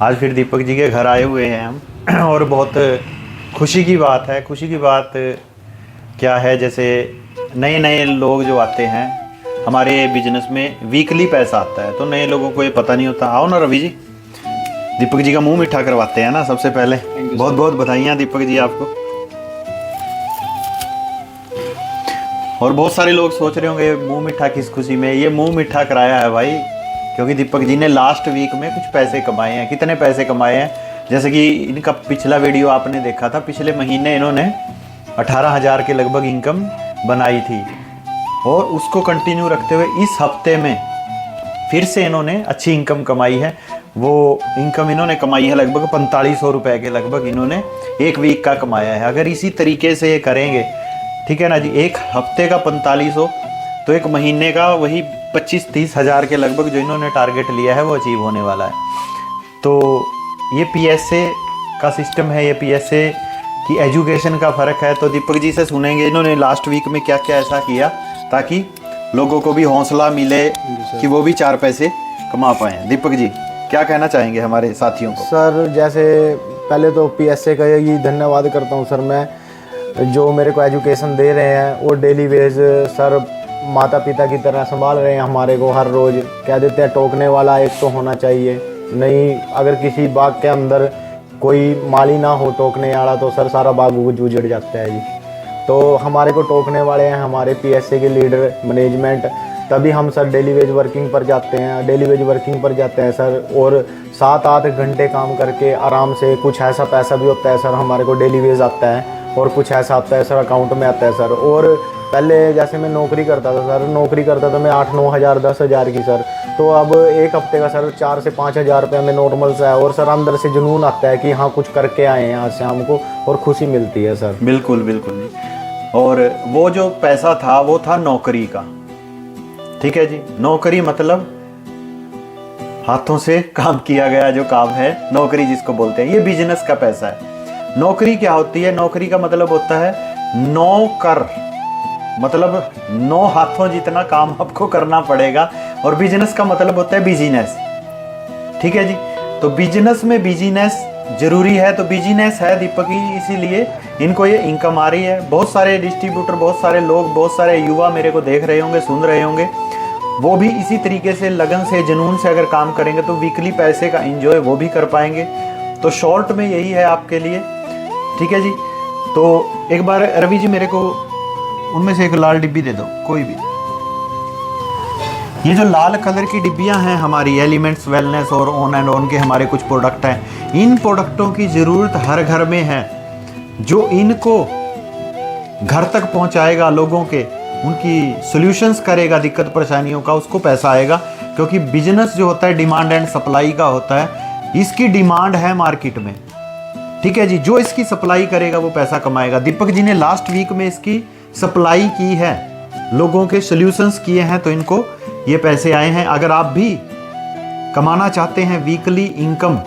आज फिर दीपक जी के घर आए हुए हैं हम और बहुत खुशी की बात है। खुशी की बात क्या है, जैसे नए नए लोग जो आते हैं हमारे बिजनेस में, वीकली पैसा आता है, तो नए लोगों को ये पता नहीं होता। आओ ना रवि जी, दीपक जी का मुंह मीठा करवाते हैं ना सबसे पहले। बहुत बहुत बधाइयाँ दीपक जी आपको। और बहुत सारे लोग सोच रहे होंगे मुंह मीठा किस खुशी में। ये मुंह मीठा कराया है भाई, क्योंकि दीपक जी ने लास्ट वीक में कुछ पैसे कमाए हैं। कितने पैसे कमाए हैं, जैसे कि इनका पिछला वीडियो आपने देखा था, पिछले महीने इन्होंने 18,000 के लगभग इनकम बनाई थी, और उसको कंटिन्यू रखते हुए इस हफ्ते में फिर से इन्होंने अच्छी इनकम कमाई है। वो इनकम इन्होंने कमाई है लगभग 4500 रुपये के लगभग इन्होंने एक वीक का कमाया है। अगर इसी तरीके से ये करेंगे, ठीक है ना जी, एक हफ्ते का 4500 तो एक महीने का वही 25-30 हज़ार के लगभग जो इन्होंने टारगेट लिया है वो अचीव होने वाला है। तो ये PSA का सिस्टम है, ये PSA की एजुकेशन का फ़र्क है। तो दीपक जी से सुनेंगे इन्होंने लास्ट वीक में क्या क्या ऐसा किया ताकि लोगों को भी हौसला मिले कि वो भी 4 पैसे कमा पाएँ। दीपक जी क्या कहना चाहेंगे हमारे साथियों को? सर जैसे पहले तो PSA का यही धन्यवाद करता हूँ सर मैं, जो मेरे को एजुकेशन दे रहे हैं। वो डेली वेज सर माता पिता की तरह संभाल रहे हैं हमारे को। हर रोज़ कह देते हैं टोकने वाला एक तो होना चाहिए, नहीं अगर किसी बाग के अंदर कोई माली ना हो टोकने वाला तो सर सारा बाग उजड़ जाता है जी। तो हमारे को टोकने वाले हैं हमारे PSA के लीडर मैनेजमेंट, तभी हम सर डेली वेज वर्किंग पर जाते हैं। डेली वेज वर्किंग पर जाते हैं सर, और 7-8 घंटे काम करके आराम से कुछ ऐसा पैसा भी होता है सर हमारे को डेली वेज आता है, और कुछ ऐसा आता है सर अकाउंट में आता है सर। और पहले जैसे मैं नौकरी करता था सर, नौकरी करता था मैं 8-9 हज़ार 10 हज़ार की सर, तो अब एक हफ्ते का सर 4 से 5 हज़ार रुपये में नॉर्मल सा है। और सर अंदर से जुनून आता है कि हाँ कुछ करके आए हैं यहाँ से हमको, और खुशी मिलती है सर। बिल्कुल बिल्कुल जी। और वो जो पैसा था वो था नौकरी का, ठीक है जी। नौकरी मतलब हाथों से काम किया गया जो काम है, नौकरी जिसको बोलते हैं, ये बिजनेस का पैसा है। नौकरी क्या होती है? नौकरी का मतलब होता है नौकर, मतलब 9 हाथों जितना काम आपको करना पड़ेगा। और बिजनेस का मतलब होता है बिजनेस, ठीक है जी। तो बिजनेस में बिजनेस जरूरी है, तो बिजनेस है दीपक जी, इसीलिए इनको ये इनकम आ रही है। बहुत सारे डिस्ट्रीब्यूटर, बहुत सारे लोग, बहुत सारे युवा मेरे को देख रहे होंगे, सुन रहे होंगे, वो भी इसी तरीके से लगन से जुनून से अगर काम करेंगे तो वीकली पैसे का एंजॉय वो भी कर पाएंगे। तो शॉर्ट में यही है आपके लिए, ठीक है जी। तो एक बार रवि जी मेरे को उनमें से एक लाल डिब्बी दे दो, कोई भी। ये जो लाल कलर की डिब्बियां हैं हमारी एलिमेंट्स वेलनेस और ऑन एंड ऑन के हमारे कुछ प्रोडक्ट हैं। इन प्रोडक्टों की ज़रूरत हर घर में है। जो इनको घर तक पहुंचाएगा, लोगों के उनकी सॉल्यूशंस करेगा दिक्कत परेशानियों का, उसको पैसा आएगा। क्योंकि बिजनेस जो होता है डिमांड एंड सप्लाई का होता है। इसकी डिमांड है मार्केट में, ठीक है जी। जो इसकी सप्लाई करेगा वो पैसा कमाएगा। दीपक जी ने लास्ट वीक में इसकी सप्लाई की है, लोगों के सॉल्यूशंस किए हैं, तो इनको ये पैसे आए हैं। अगर आप भी कमाना चाहते हैं वीकली इनकम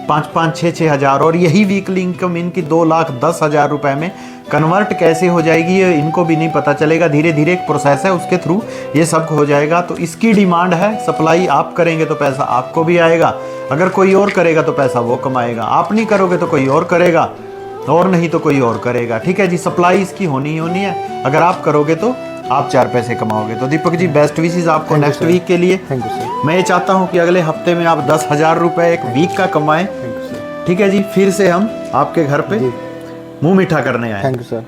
5-5, 6-6 हज़ार, और यही वीकली इनकम इनकी 2,10,000 रुपए में कन्वर्ट कैसे हो जाएगी ये इनको भी नहीं पता चलेगा। धीरे धीरे एक प्रोसेस है, उसके थ्रू ये सब हो जाएगा। तो इसकी डिमांड है, सप्लाई आप करेंगे तो पैसा आपको भी आएगा। अगर कोई और करेगा तो पैसा वो कमाएगा। आप नहीं करोगे तो कोई और करेगा, और नहीं तो कोई और करेगा, ठीक है जी। सप्लाई इसकी होनी ही होनी है। अगर आप करोगे तो आप 4 पैसे कमाओगे। तो दीपक जी बेस्ट विशेस आपको नेक्स्ट वीक के लिए। Thank you sir. मैं ये चाहता हूँ कि अगले हफ्ते में आप 10,000 रुपये एक वीक का कमाएं, ठीक है जी। फिर से हम आपके घर पे मुंह मीठा करने आए। Thank you sir.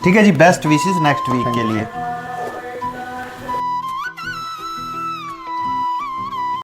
ठीक है जी, बेस्ट विशेस नेक्स्ट वीक के लिए।